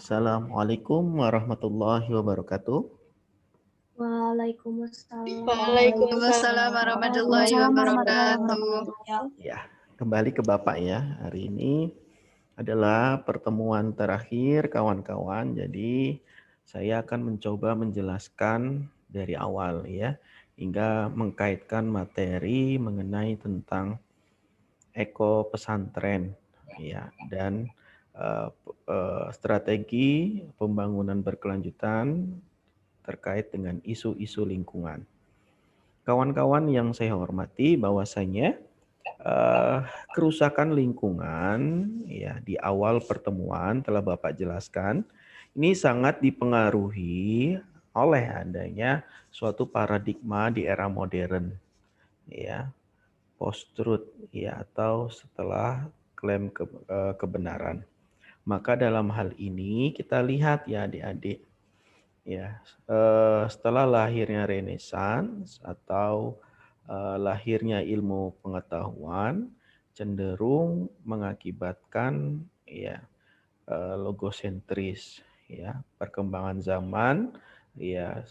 Assalamualaikum warahmatullahi wabarakatuh. Waalaikumsalam Waalaikumsalam warahmatullahi wabarakatuh. Ya, kembali ke Bapak ya. Hari ini adalah pertemuan terakhir kawan-kawan. Jadi saya akan mencoba menjelaskan dari awal ya, hingga mengkaitkan materi mengenai tentang eko pesantren ya, dan strategi pembangunan berkelanjutan terkait dengan isu-isu lingkungan. Kawan-kawan yang saya hormati, bahwasanya kerusakan lingkungan ya di awal pertemuan telah Bapak jelaskan, ini sangat dipengaruhi oleh adanya suatu paradigma di era modern ya, post-truth ya, atau setelah klaim kebenaran. Maka dalam hal ini kita lihat ya adik-adik ya, setelah lahirnya Renaissance atau lahirnya ilmu pengetahuan cenderung mengakibatkan ya logosentris ya, perkembangan zaman ya,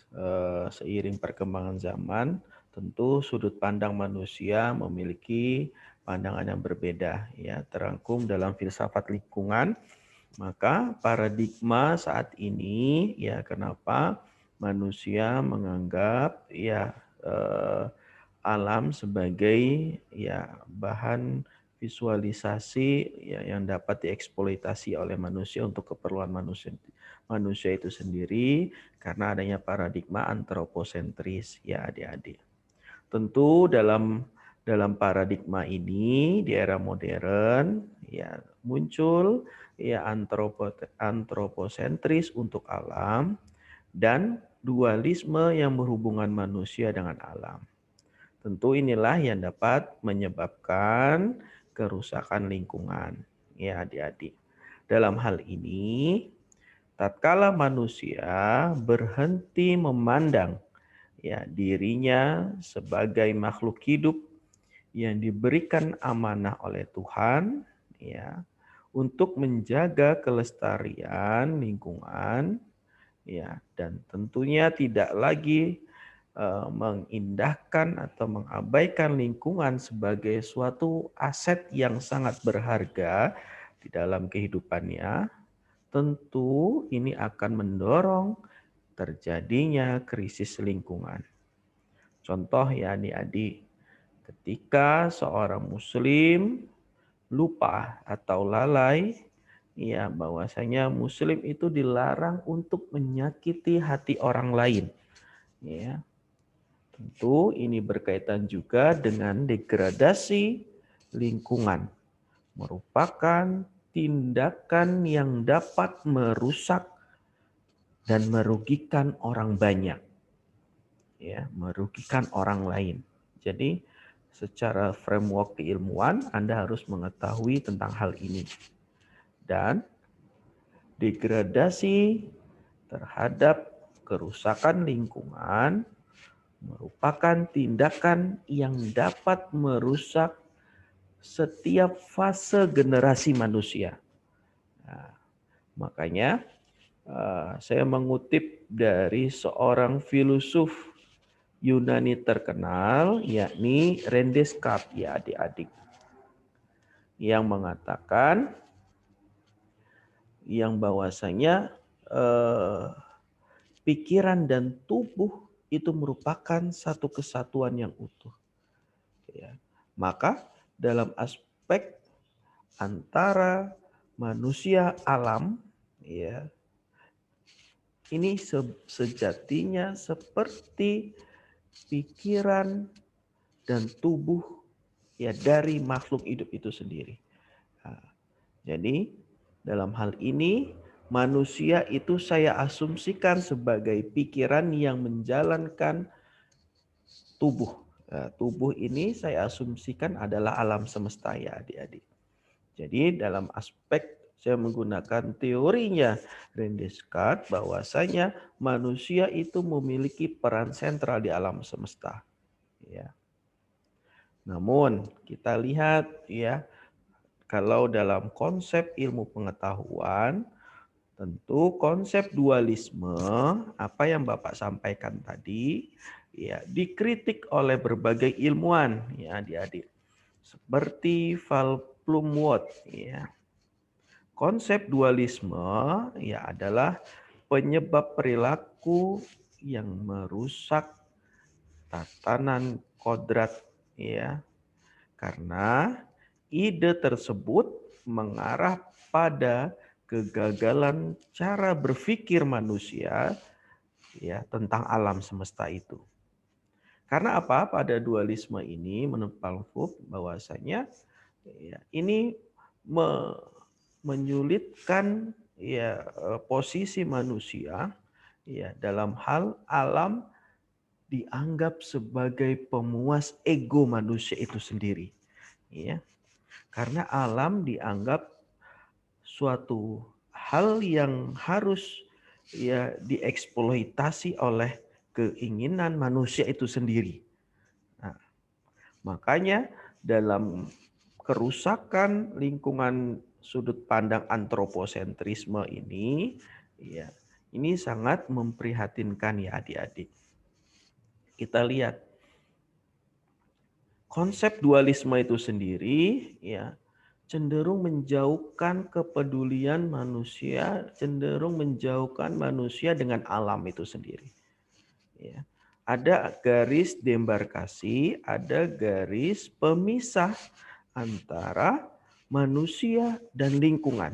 seiring perkembangan zaman tentu sudut pandang manusia memiliki pandangan yang berbeda ya, terangkum dalam filsafat lingkungan. Maka paradigma saat ini ya, kenapa manusia menganggap ya alam sebagai ya bahan visualisasi ya, yang dapat dieksploitasi oleh manusia untuk keperluan manusia itu sendiri, karena adanya paradigma antroposentris ya adik-adik. Tentu dalam paradigma ini di era modern ya muncul ya antroposentris untuk alam dan dualisme yang berhubungan manusia dengan alam. Tentu inilah yang dapat menyebabkan kerusakan lingkungan ya adik-adik. Dalam hal ini, tatkala manusia berhenti memandang ya dirinya sebagai makhluk hidup yang diberikan amanah oleh Tuhan ya untuk menjaga kelestarian lingkungan ya, dan tentunya tidak lagi mengindahkan atau mengabaikan lingkungan sebagai suatu aset yang sangat berharga di dalam kehidupannya, tentu ini akan mendorong terjadinya krisis lingkungan. Contoh ya adik-adik, ketika seorang muslim lupa atau lalai ya, bahwasanya muslim itu dilarang untuk menyakiti hati orang lain ya. Tentu ini berkaitan juga dengan degradasi lingkungan, merupakan tindakan yang dapat merusak dan merugikan orang banyak ya, merugikan orang lain. Jadi secara framework keilmuan Anda harus mengetahui tentang hal ini. Dan degradasi terhadap kerusakan lingkungan merupakan tindakan yang dapat merusak setiap fase generasi manusia. Nah, makanya saya mengutip dari seorang filosof Yunani terkenal, yakni René Descartes ya adik-adik, yang mengatakan yang bahwasanya pikiran dan tubuh itu merupakan satu kesatuan yang utuh. Ya. Maka dalam aspek antara manusia alam, ya, ini sejatinya seperti pikiran dan tubuh ya dari makhluk hidup itu sendiri. Nah, jadi dalam hal ini manusia itu saya asumsikan sebagai pikiran yang menjalankan tubuh. Nah, tubuh ini saya asumsikan adalah alam semesta ya adik-adik. Jadi dalam aspek saya menggunakan teorinya René Descartes, bahwasanya manusia itu memiliki peran sentral di alam semesta. Ya. Namun kita lihat ya, kalau dalam konsep ilmu pengetahuan, Tentu konsep dualisme apa yang Bapak sampaikan tadi ya dikritik oleh berbagai ilmuwan ya adik-adik. Seperti Val Plumwood ya. Konsep dualisme ya adalah penyebab perilaku yang merusak tatanan kodrat ya. Karena ide tersebut mengarah pada kegagalan cara berpikir manusia ya tentang alam semesta itu. Karena apa? Pada dualisme ini menurut Palfuk bahwasanya ya, ini menyulitkan ya posisi manusia ya dalam hal alam dianggap sebagai pemuas ego manusia itu sendiri. Ya. Karena alam dianggap suatu hal yang harus ya dieksploitasi oleh keinginan manusia itu sendiri. Nah, makanya dalam kerusakan lingkungan sudut pandang antroposentrisme ini, ya, ini sangat memprihatinkan ya adik-adik. Kita lihat konsep dualisme itu sendiri, ya, cenderung menjauhkan kepedulian manusia, cenderung menjauhkan manusia dengan alam itu sendiri. Ya. Ada garis demarkasi, ada garis pemisah antara manusia dan lingkungan.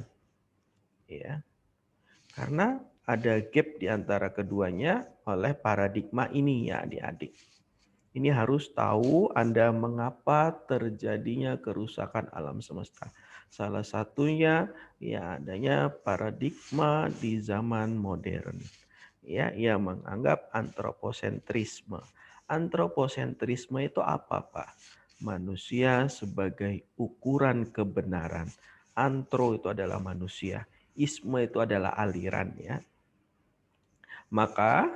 Ya. Karena ada gap di antara keduanya oleh paradigma ini ya adik-adik. Ini harus tahu Anda mengapa terjadinya kerusakan alam semesta. Salah satunya ya adanya paradigma di zaman modern. Ya, yang menganggap antroposentrisme. Antroposentrisme itu apa, Pak? Manusia sebagai ukuran kebenaran. Antro itu adalah manusia, isme itu adalah aliran ya. Maka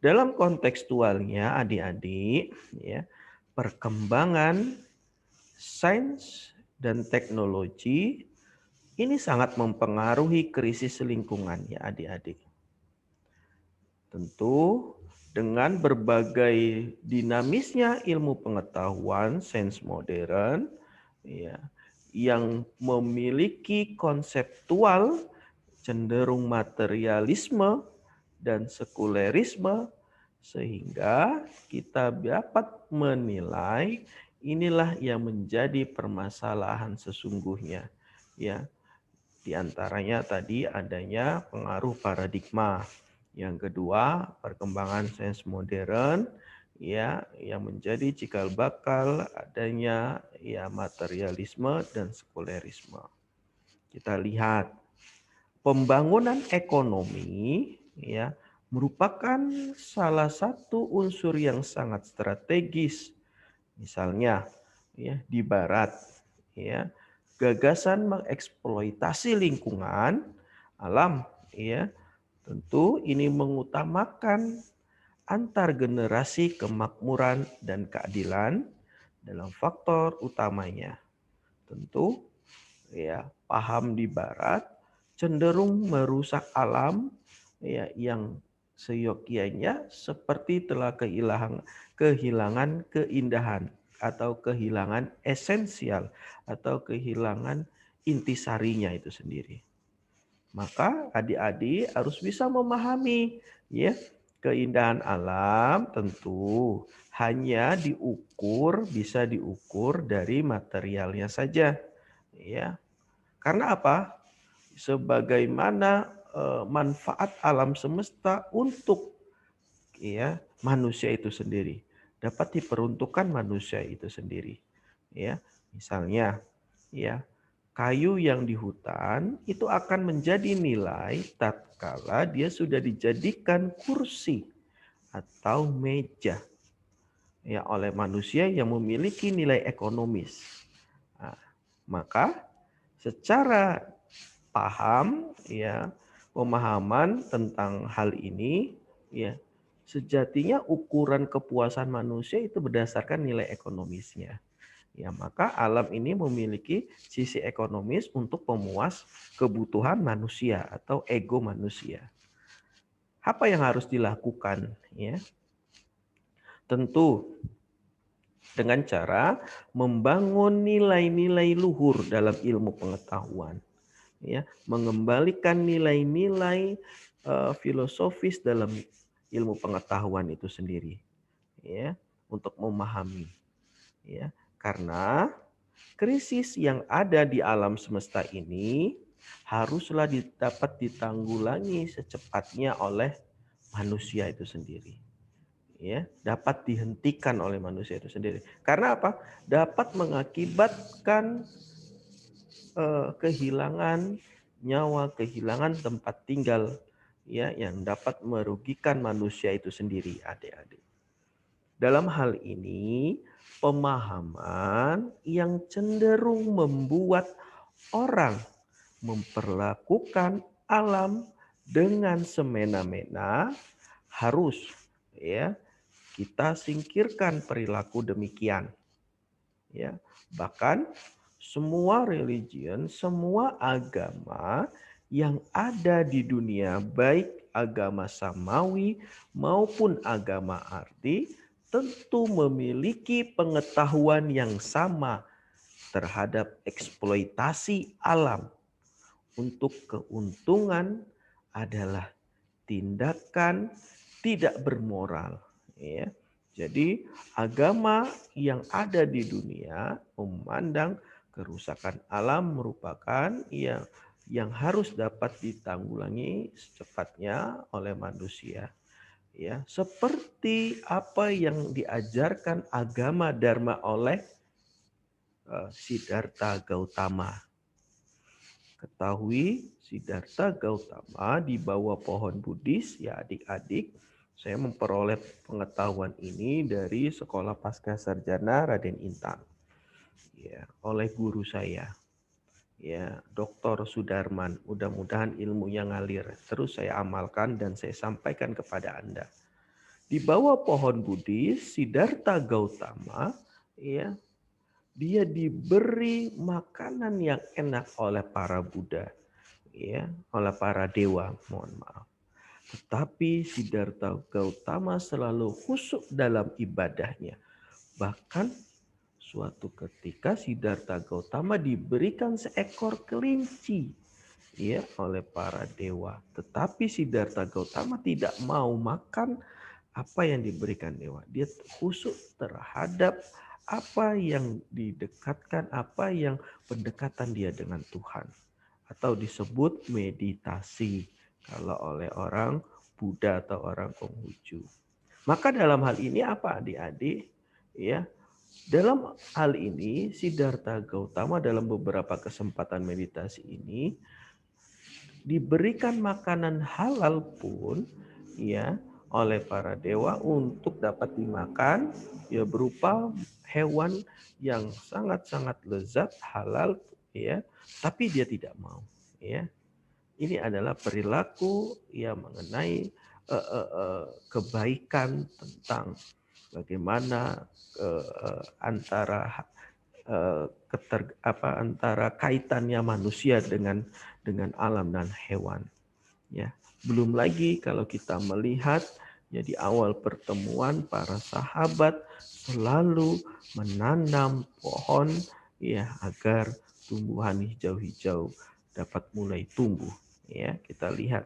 dalam kontekstualnya adik-adik ya, perkembangan sains dan teknologi ini sangat mempengaruhi krisis lingkungan ya adik-adik. Tentu dengan berbagai dinamisnya ilmu pengetahuan sains modern ya, yang memiliki konseptual cenderung materialisme dan sekulerisme sehingga kita dapat menilai inilah yang menjadi permasalahan sesungguhnya ya. Di antaranya tadi adanya pengaruh paradigma. Yang kedua, perkembangan sains modern ya yang menjadi cikal bakal adanya ya materialisme dan sekulerisme. Kita lihat pembangunan ekonomi ya merupakan salah satu unsur yang sangat strategis. Misalnya ya di barat ya gagasan mengeksploitasi lingkungan alam ya tentu ini mengutamakan antar generasi kemakmuran dan keadilan dalam faktor utamanya. Tentu ya paham di barat cenderung merusak alam ya yang seyogyanya seperti telah kehilangan keindahan atau kehilangan esensial atau kehilangan intisarinya itu sendiri. Maka adik-adik harus bisa memahami ya keindahan alam tentu hanya bisa diukur dari materialnya saja ya. Karena apa? Sebagaimana manfaat alam semesta untuk ya manusia itu sendiri dapat diperuntukkan manusia itu sendiri ya. Misalnya ya kayu yang di hutan itu akan menjadi nilai tatkala dia sudah dijadikan kursi atau meja ya oleh manusia yang memiliki nilai ekonomis. Nah, maka secara paham ya pemahaman tentang hal ini ya sejatinya ukuran kepuasan manusia itu berdasarkan nilai ekonomisnya. Ya, maka alam ini memiliki sisi ekonomis untuk memuas kebutuhan manusia atau ego manusia. Apa yang harus dilakukan? Ya, tentu dengan cara membangun nilai-nilai luhur dalam ilmu pengetahuan, ya, mengembalikan nilai-nilai filosofis dalam ilmu pengetahuan itu sendiri, ya, untuk memahami, ya, karena krisis yang ada di alam semesta ini haruslah dapat ditanggulangi secepatnya oleh manusia itu sendiri. Ya, dapat dihentikan oleh manusia itu sendiri. Karena apa? Dapat mengakibatkan kehilangan nyawa, kehilangan tempat tinggal, ya, yang dapat merugikan manusia itu sendiri, adik-adik. Dalam hal ini, pemahaman yang cenderung membuat orang memperlakukan alam dengan semena-mena harus, ya, kita singkirkan perilaku demikian. Ya, bahkan semua religion, semua agama yang ada di dunia, baik agama samawi maupun agama arti, tentu memiliki pengetahuan yang sama terhadap eksploitasi alam untuk keuntungan adalah tindakan tidak bermoral. Ya. Jadi agama yang ada di dunia memandang kerusakan alam merupakan yang harus dapat ditanggulangi secepatnya oleh manusia. Ya, seperti apa yang diajarkan agama Dharma oleh Siddhartha Gautama. Ketahui Siddhartha Gautama di bawah pohon Buddhis, ya adik-adik, saya memperoleh pengetahuan ini dari sekolah pasca sarjana Raden Intan. Ya, oleh guru saya. Ya, Dr. Sudarman. Mudah-mudahan ilmunya ngalir. Terus saya amalkan dan saya sampaikan kepada Anda. Di bawah pohon Buddhis, Siddhartha Gautama, ya, dia diberi makanan yang enak oleh para Buddha, ya, oleh para dewa, mohon maaf. Tetapi Siddhartha Gautama selalu khusyuk dalam ibadahnya. Bahkan suatu ketika Siddhartha Gautama diberikan seekor kelinci, ya, oleh para dewa. Tetapi Siddhartha Gautama tidak mau makan apa yang diberikan dewa. Dia khusyuk terhadap apa yang didekatkan, apa yang pendekatan dia dengan Tuhan. Atau disebut meditasi kalau oleh orang Buddha atau orang Konghucu. Maka dalam hal ini apa adik-adik? Ya, dalam hal ini Siddhartha Gautama dalam beberapa kesempatan meditasi ini diberikan makanan halal pun, ya, oleh para dewa untuk dapat dimakan, ya, berupa hewan yang sangat-sangat lezat halal, ya, tapi dia tidak mau, ya. Ini adalah perilaku yang mengenai kebaikan tentang bagaimana antara kaitannya manusia dengan alam dan hewan. Ya, belum lagi kalau kita melihat, ya, di awal pertemuan para sahabat selalu menanam pohon, ya, agar tumbuhan hijau-hijau dapat mulai tumbuh. Ya, kita lihat.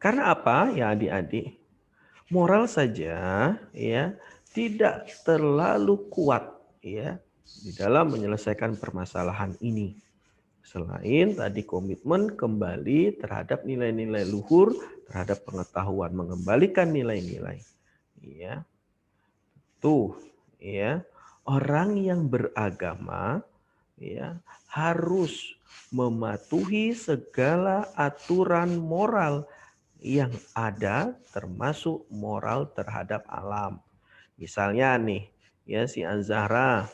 Karena apa, ya adik-adik? Moral saja, ya, tidak terlalu kuat, ya, di dalam menyelesaikan permasalahan ini. Selain tadi komitmen kembali terhadap nilai-nilai luhur, terhadap pengetahuan, mengembalikan nilai-nilai. Ya. Tuh, ya. Orang yang beragama, ya, harus mematuhi segala aturan moral yang ada, termasuk moral terhadap alam. Misalnya nih, ya, si Azahra,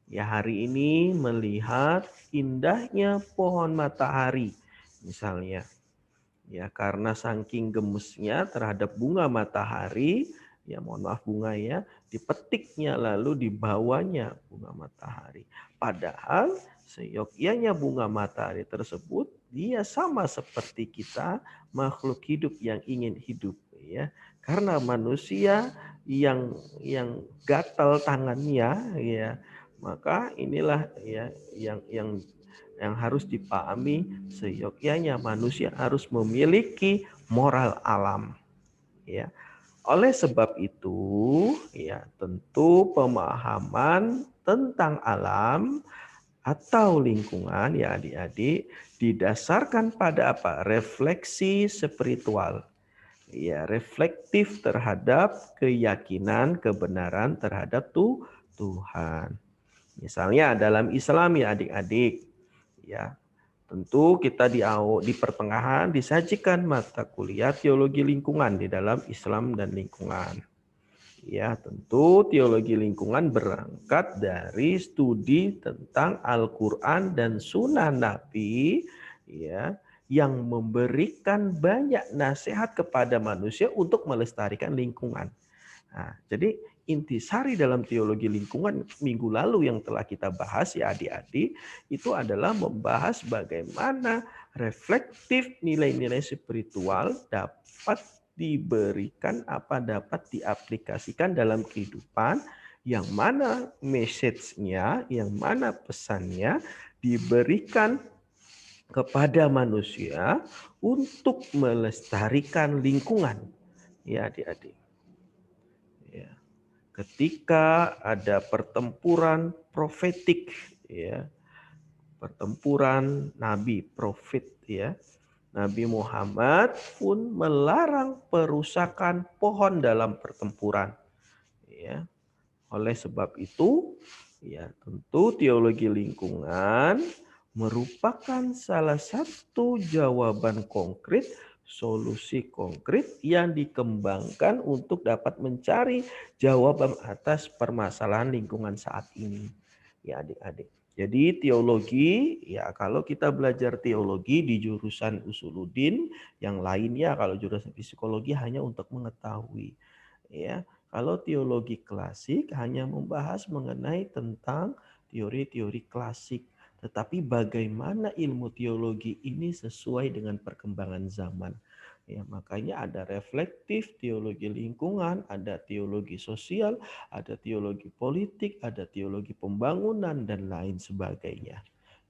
ya, hari ini melihat indahnya pohon matahari, misalnya. Ya, karena saking gemesnya terhadap bunga matahari, ya mohon maaf bunga ya, dipetiknya lalu dibawanya bunga matahari. Padahal seyogyanya bunga matahari tersebut dia sama seperti kita, makhluk hidup yang ingin hidup ya. Karena manusia yang gatal tangannya ya, maka inilah ya yang harus dipahami, seyogyanya manusia harus memiliki moral alam ya. Oleh sebab itu ya tentu pemahaman tentang alam atau lingkungan ya adik-adik didasarkan pada apa? Refleksi spiritual. Ya, reflektif terhadap keyakinan kebenaran terhadap Tuhan. Misalnya dalam Islam ya adik-adik, ya tentu kita di pertengahan disajikan mata kuliah teologi lingkungan di dalam Islam dan lingkungan. Ya, tentu teologi lingkungan berangkat dari studi tentang Al-Quran dan Sunnah Nabi, ya, yang memberikan banyak nasihat kepada manusia untuk melestarikan lingkungan. Nah, jadi intisari dalam teologi lingkungan minggu lalu yang telah kita bahas ya adik-adik, itu adalah membahas bagaimana reflektif nilai-nilai spiritual dapat diberikan, dapat diaplikasikan dalam kehidupan, yang mana message-nya, yang mana pesannya diberikan kepada manusia untuk melestarikan lingkungan. Ya adik-adik. Ya. Ketika ada pertempuran profetik, ya, pertempuran nabi profet, ya, Nabi Muhammad pun melarang perusakan pohon dalam pertempuran. Ya. Oleh sebab itu, ya tentu teologi lingkungan merupakan salah satu jawaban konkret, solusi konkret yang dikembangkan untuk dapat mencari jawaban atas permasalahan lingkungan saat ini. Ya adik-adik. Jadi teologi, ya kalau kita belajar teologi di jurusan Usuluddin, yang lainnya kalau jurusan psikologi hanya untuk mengetahui. Ya, kalau teologi klasik hanya membahas mengenai tentang teori-teori klasik. Tetapi bagaimana ilmu teologi ini sesuai dengan perkembangan zaman. Ya, makanya ada reflektif teologi lingkungan, ada teologi sosial, ada teologi politik, ada teologi pembangunan dan lain sebagainya.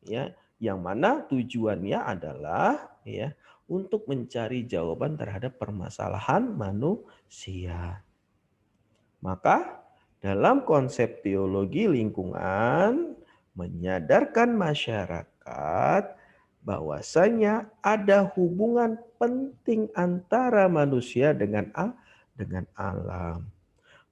Ya, yang mana tujuannya adalah ya untuk mencari jawaban terhadap permasalahan manusia. Maka dalam konsep teologi lingkungan menyadarkan masyarakat bahwasanya ada hubungan penting antara manusia dengan alam.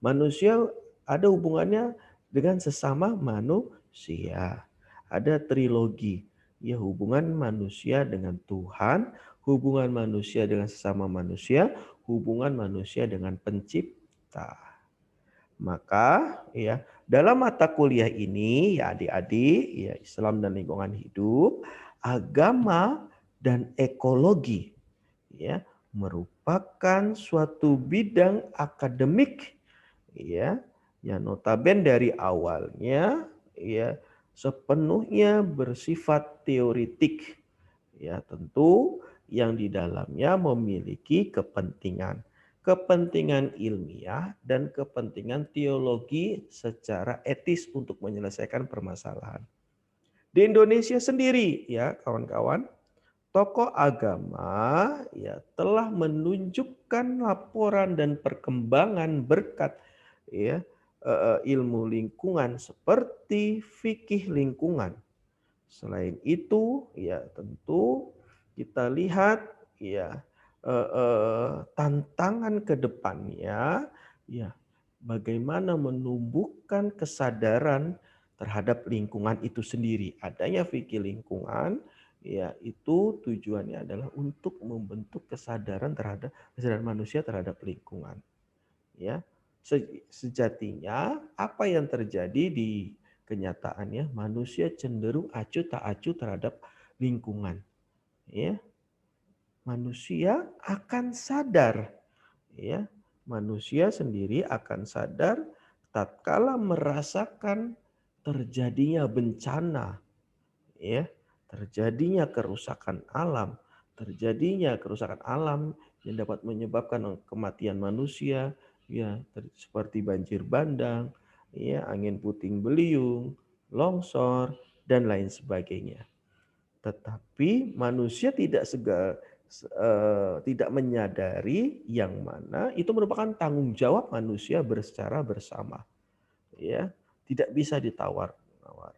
Manusia ada hubungannya dengan sesama manusia. Ada trilogi, ya hubungan manusia dengan Tuhan, hubungan manusia dengan sesama manusia, hubungan manusia dengan pencipta. Maka ya dalam mata kuliah ini ya adik-adik ya Islam dan lingkungan hidup, agama dan ekologi ya merupakan suatu bidang akademik ya yang notabene dari awalnya ya sepenuhnya bersifat teoritik ya tentu yang di dalamnya memiliki kepentingan ilmiah dan kepentingan teologi secara etis untuk menyelesaikan permasalahan. Di Indonesia sendiri ya kawan-kawan, tokoh agama ya telah menunjukkan laporan dan perkembangan berkat ya ilmu lingkungan seperti fikih lingkungan. Selain itu ya tentu kita lihat ya tantangan ke depannya ya bagaimana menumbuhkan kesadaran terhadap lingkungan itu sendiri. Adanya fikih lingkungan ya itu tujuannya adalah untuk membentuk kesadaran manusia terhadap lingkungan. Ya. Sejatinya apa yang terjadi di kenyataannya manusia cenderung acuh tak acuh terhadap lingkungan. Ya, manusia akan sadar ya manusia sendiri akan sadar tatkala merasakan terjadinya bencana, ya, terjadinya kerusakan alam, yang dapat menyebabkan kematian manusia, ya, seperti banjir bandang, ya, angin puting beliung, longsor, dan lain sebagainya. Tetapi manusia tidak menyadari yang mana itu merupakan tanggung jawab manusia secara bersama, ya, tidak bisa ditawar-tawar.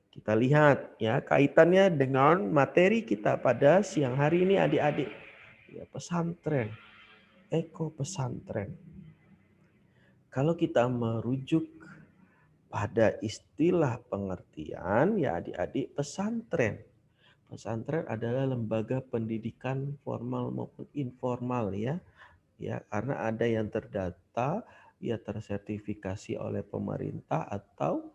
Kita lihat ya kaitannya dengan materi kita pada siang hari ini adik-adik. Ya, pesantren, eko pesantren. Kalau kita merujuk pada istilah pengertian ya adik-adik, pesantren. Pesantren adalah lembaga pendidikan formal maupun informal ya. Ya, karena ada yang terdata, ya tersertifikasi oleh pemerintah atau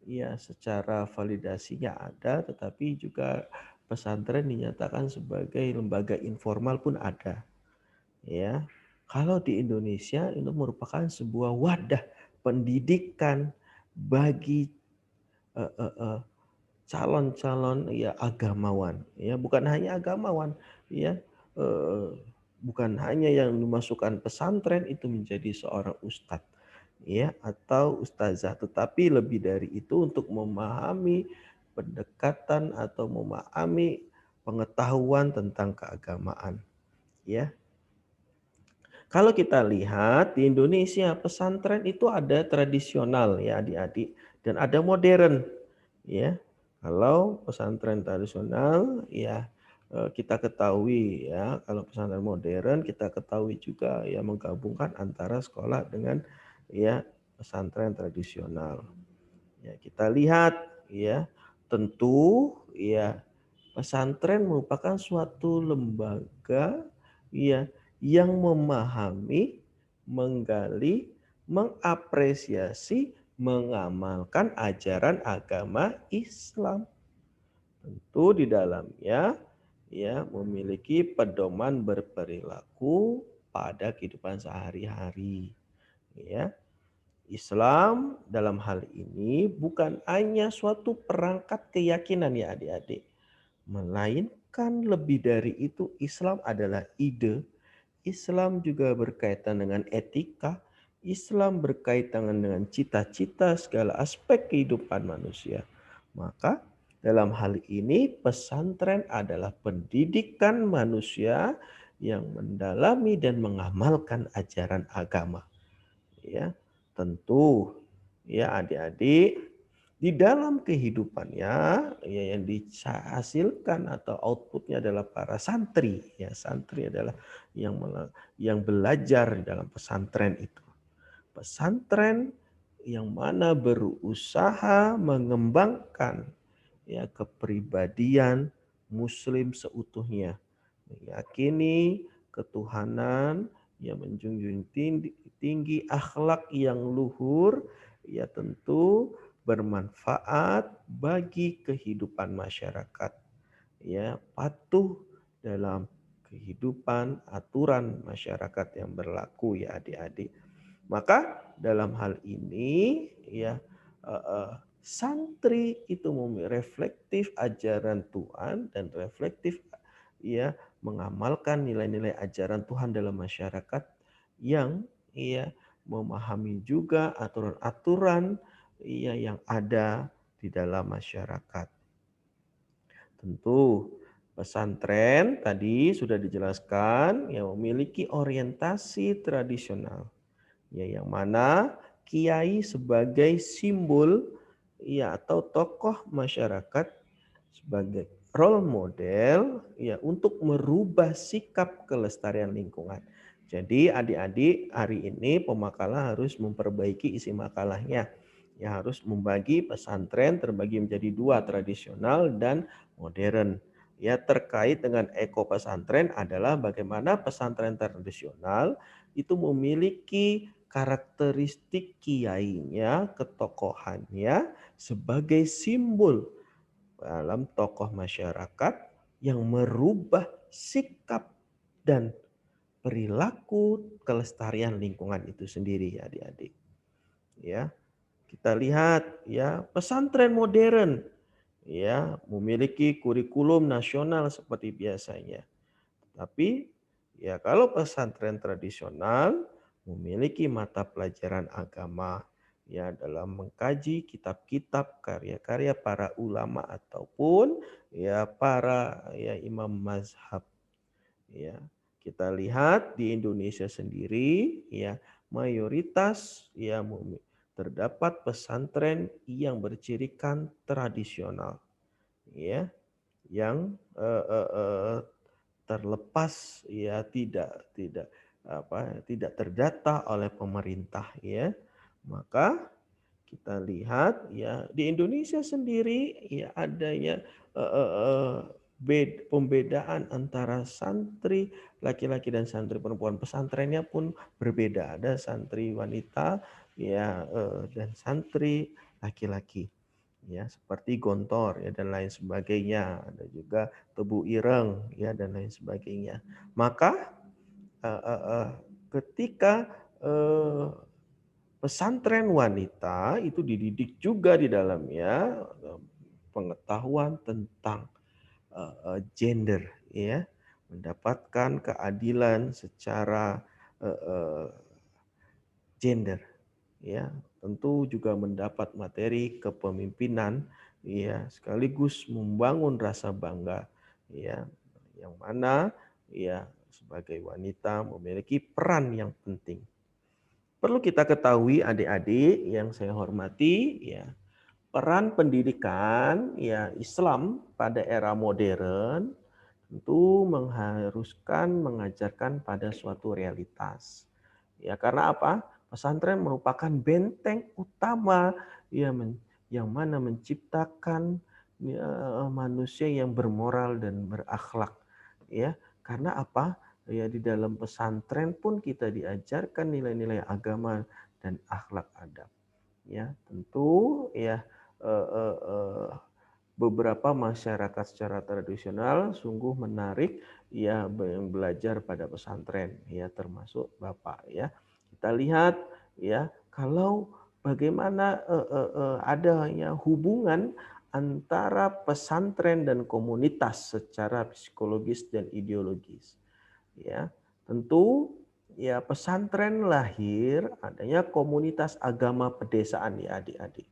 ya secara validasinya ada, tetapi juga pesantren dinyatakan sebagai lembaga informal pun ada. Ya. Kalau di Indonesia itu merupakan sebuah wadah pendidikan bagi calon-calon ya agamawan, ya bukan hanya agamawan, ya bukan hanya yang dimasukkan pesantren itu menjadi seorang ustadz, ya atau ustazah, tetapi lebih dari itu untuk memahami pendekatan atau memahami pengetahuan tentang keagamaan, ya. Kalau kita lihat di Indonesia pesantren itu ada tradisional ya adik-adik dan ada modern, ya. Kalau pesantren tradisional ya kita ketahui ya, kalau pesantren modern kita ketahui juga ya menggabungkan antara sekolah dengan ya pesantren tradisional. Ya, kita lihat ya, tentu ya pesantren merupakan suatu lembaga ya yang memahami, menggali, mengapresiasi, mengamalkan ajaran agama Islam. Tentu di dalamnya ya memiliki pedoman berperilaku pada kehidupan sehari-hari. Ya. Islam dalam hal ini bukan hanya suatu perangkat keyakinan ya adik-adik. Melainkan lebih dari itu Islam adalah ide. Islam juga berkaitan dengan etika. Islam berkaitan dengan cita-cita segala aspek kehidupan manusia. Maka dalam hal ini pesantren adalah pendidikan manusia yang mendalami dan mengamalkan ajaran agama. Ya, tentu ya adik-adik di dalam kehidupannya ya yang dihasilkan atau outputnya adalah para santri. Ya, santri adalah yang belajar di dalam pesantren itu. Pesantren yang mana berusaha mengembangkan ya kepribadian muslim seutuhnya, meyakini ketuhanan, yang menjunjung tinggi akhlak yang luhur, ya tentu bermanfaat bagi kehidupan masyarakat. Ya, patuh dalam kehidupan aturan masyarakat yang berlaku ya adik-adik. Maka dalam hal ini ya santri itu reflektif ajaran Tuhan dan reflektif ya mengamalkan nilai-nilai ajaran Tuhan dalam masyarakat yang ya memahami juga aturan-aturan ya yang ada di dalam masyarakat. Tentu pesantren tadi sudah dijelaskan yang memiliki orientasi tradisional. Ya, yang mana kiai sebagai simbol ya atau tokoh masyarakat sebagai role model ya untuk merubah sikap kelestarian lingkungan. Jadi adik-adik hari ini pemakalah harus memperbaiki isi makalahnya. Ya harus membagi pesantren terbagi menjadi dua, tradisional dan modern. Ya terkait dengan eko pesantren adalah bagaimana pesantren tradisional itu memiliki karakteristik kiainya, ketokohannya sebagai simbol dalam tokoh masyarakat yang merubah sikap dan perilaku kelestarian lingkungan itu sendiri ya adik-adik. Ya, kita lihat ya pesantren modern ya memiliki kurikulum nasional seperti biasanya. Tapi ya kalau pesantren tradisional memiliki mata pelajaran agama ya dalam mengkaji kitab-kitab karya-karya para ulama ataupun ya para ya imam mazhab ya. Kita lihat di Indonesia sendiri ya mayoritas ya terdapat pesantren yang bercirikan tradisional ya yang terlepas ya tidak terdata oleh pemerintah ya. Maka kita lihat ya di Indonesia sendiri ya adanya pembedaan antara santri laki-laki dan santri perempuan. Pesantrennya pun berbeda. Ada santri wanita ya dan santri laki-laki. Ya, seperti gontor ya dan lain sebagainya. Ada juga tebu ireng ya dan lain sebagainya. Maka ketika pesantren wanita itu dididik juga di dalamnya pengetahuan tentang gender ya, mendapatkan keadilan secara gender ya, tentu juga mendapat materi kepemimpinan ya, sekaligus membangun rasa bangga ya, yang mana ya sebagai wanita memiliki peran yang penting. Perlu kita ketahui adik-adik yang saya hormati ya, peran pendidikan ya Islam pada era modern tentu mengharuskan mengajarkan pada suatu realitas. Ya karena apa? Pesantren merupakan benteng utama ya yang mana menciptakan ya, manusia yang bermoral dan berakhlak. Ya, karena apa? Ya di dalam pesantren pun kita diajarkan nilai-nilai agama dan akhlak adab. Ya, tentu ya beberapa masyarakat secara tradisional sungguh menarik ya belajar pada pesantren ya termasuk Bapak ya. Kita lihat ya kalau bagaimana adanya hubungan antara pesantren dan komunitas secara psikologis dan ideologis. Ya, tentu ya pesantren lahir adanya komunitas agama pedesaan ya adik-adik.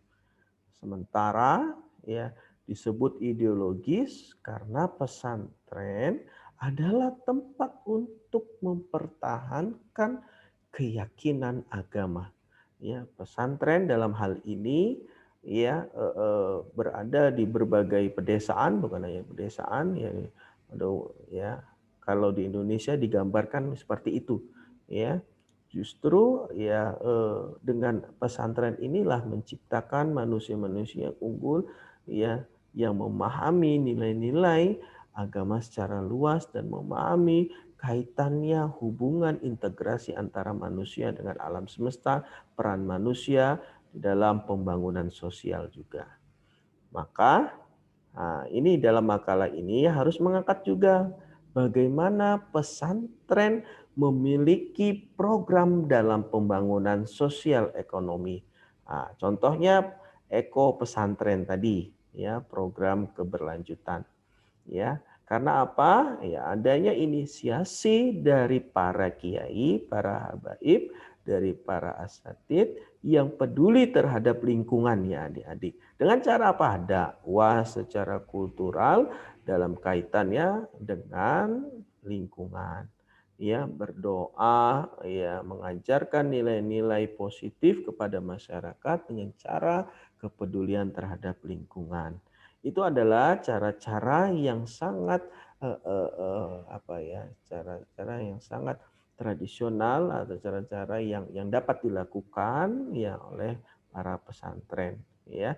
Sementara ya disebut ideologis karena pesantren adalah tempat untuk mempertahankan keyakinan agama. Ya, pesantren dalam hal ini ya berada di berbagai pedesaan, bukan hanya pedesaan ya, ya kalau di Indonesia digambarkan seperti itu ya. Justru ya dengan pesantren inilah menciptakan manusia-manusia unggul ya yang memahami nilai-nilai agama secara luas dan memahami kaitannya hubungan integrasi antara manusia dengan alam semesta, peran manusia di dalam pembangunan sosial juga. Maka ini dalam makalah ini harus mengangkat juga bagaimana pesantren memiliki program dalam pembangunan sosial ekonomi. Contohnya Eko Pesantren tadi, ya program keberlanjutan. Ya, karena apa? Ya adanya inisiasi dari para kiai, para habaib, dari para asatid yang peduli terhadap lingkungan ya adik-adik. Dengan cara apa? Dakwah secara kultural dalam kaitannya dengan lingkungan. Ya, berdoa, ya mengajarkan nilai-nilai positif kepada masyarakat dengan cara kepedulian terhadap lingkungan. Itu adalah cara-cara yang sangat cara-cara yang sangat tradisional atau cara-cara yang dapat dilakukan ya oleh para pesantren ya.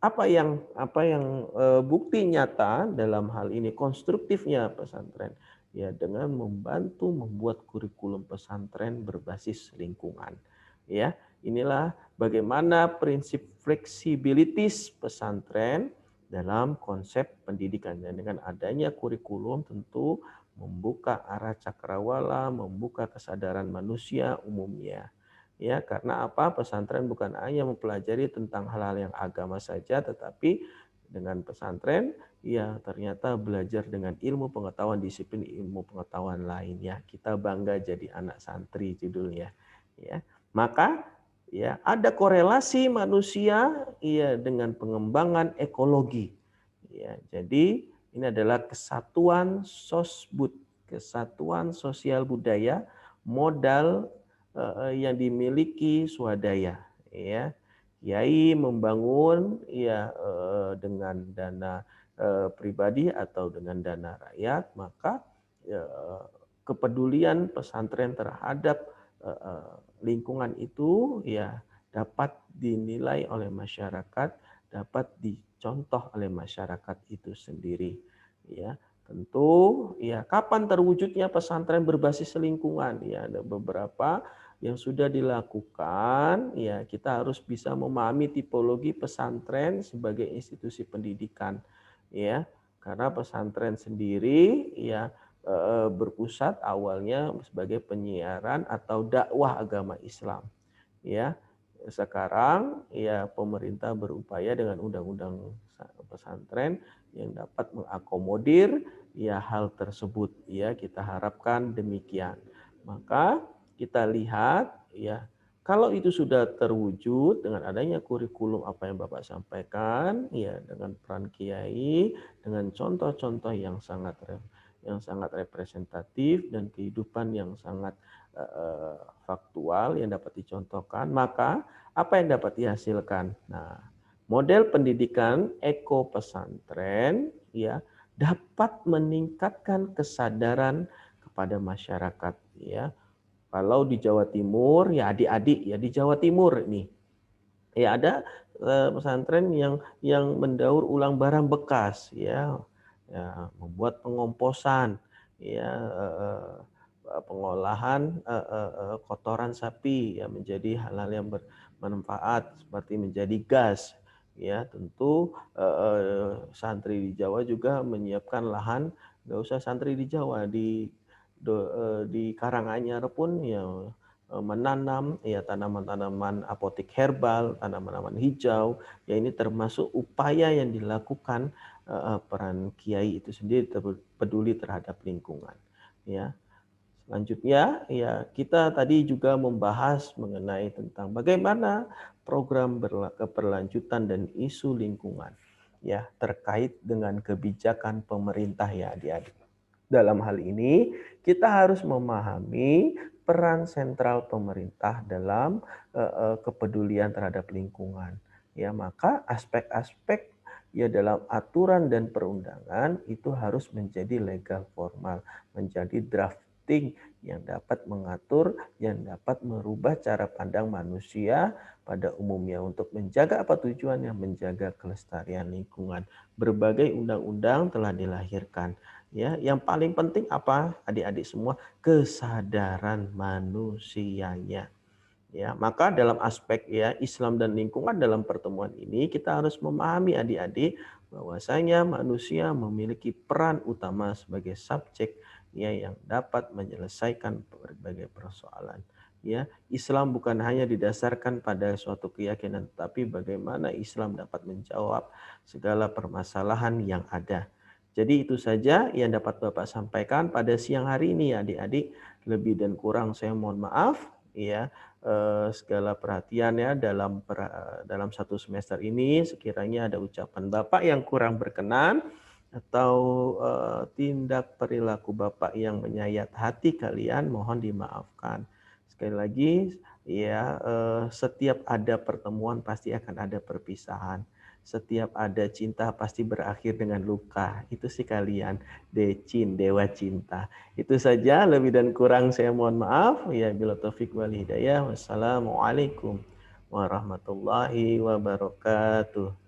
Apa yang bukti nyata dalam hal ini konstruktifnya pesantren ya dengan membantu membuat kurikulum pesantren berbasis lingkungan ya. Inilah bagaimana prinsip fleksibilitas pesantren dalam konsep pendidikan dan dengan adanya kurikulum tentu membuka arah cakrawala, membuka kesadaran manusia umumnya. Ya, karena apa? Pesantren bukan hanya mempelajari tentang hal-hal yang agama saja, tetapi dengan pesantren ya ternyata belajar dengan ilmu pengetahuan, disiplin ilmu pengetahuan lainnya. Kita bangga jadi anak santri judulnya. Ya, maka ya ada korelasi manusia ya dengan pengembangan ekologi. Ya, jadi ini adalah kesatuan sosbud, kesatuan sosial budaya, modal yang dimiliki swadaya. Ya, Kiai membangun ya dengan dana pribadi atau dengan dana rakyat, maka ya, kepedulian pesantren terhadap lingkungan itu ya dapat dinilai oleh masyarakat, dapat dicontoh oleh masyarakat itu sendiri. Ya, tentu ya kapan terwujudnya pesantren berbasis lingkungan? Ya, ada beberapa yang sudah dilakukan. Ya, kita harus bisa memahami tipologi pesantren sebagai institusi pendidikan. Ya, karena pesantren sendiri ya berpusat awalnya sebagai penyiaran atau dakwah agama Islam. Ya, sekarang ya pemerintah berupaya dengan undang-undang pesantren yang dapat mengakomodir ya hal tersebut. Ya, kita harapkan demikian. Maka kita lihat ya kalau itu sudah terwujud dengan adanya kurikulum apa yang Bapak sampaikan ya dengan peran kiai, dengan contoh-contoh yang sangat representatif dan kehidupan yang sangat faktual yang dapat dicontohkan, maka apa yang dapat dihasilkan? Nah, model pendidikan eko pesantren ya dapat meningkatkan kesadaran kepada masyarakat ya. Kalau di Jawa Timur ya adik-adik ya di Jawa Timur ini ya ada pesantren yang mendaur ulang barang bekas ya, membuat pengomposan ya pengolahan kotoran sapi ya menjadi hal-hal yang bermanfaat seperti menjadi gas ya. Tentu santri di Jawa juga menyiapkan lahan, nggak usah santri di Jawa, di Karanganyar pun ya menanam ya tanaman-tanaman apotik herbal, tanaman-tanaman hijau. Ya ini termasuk upaya yang dilakukan peran kiai itu sendiri peduli terhadap lingkungan. Ya. Selanjutnya ya kita tadi juga membahas mengenai tentang bagaimana program keberlanjutan dan isu lingkungan ya terkait dengan kebijakan pemerintah ya adik-adik. Dalam hal ini, kita harus memahami peran sentral pemerintah dalam kepedulian terhadap lingkungan. Ya, maka aspek-aspek ya dalam aturan dan perundangan itu harus menjadi legal formal, menjadi drafting yang dapat mengatur, yang dapat merubah cara pandang manusia pada umumnya untuk menjaga apa tujuannya, menjaga kelestarian lingkungan. Berbagai undang-undang telah dilahirkan. Ya, yang paling penting apa? Adik-adik semua, kesadaran manusianya. Ya, maka dalam aspek ya Islam dan lingkungan dalam pertemuan ini kita harus memahami adik-adik bahwasanya manusia memiliki peran utama sebagai subjek ya yang dapat menyelesaikan berbagai persoalan. Ya, Islam bukan hanya didasarkan pada suatu keyakinan, tapi bagaimana Islam dapat menjawab segala permasalahan yang ada. Jadi itu saja yang dapat Bapak sampaikan pada siang hari ini adik-adik. Lebih dan kurang saya mohon maaf ya. Segala perhatian ya dalam satu semester ini sekiranya ada ucapan Bapak yang kurang berkenan atau tindak perilaku Bapak yang menyayat hati kalian mohon dimaafkan. Sekali lagi ya setiap ada pertemuan pasti akan ada perpisahan. Setiap ada cinta pasti berakhir dengan luka. Itu sih kalian, Decin, Dewa Cinta. Itu saja, lebih dan kurang saya mohon maaf. Ya, bila taufik wal hidayah. Wassalamualaikum warahmatullahi wabarakatuh.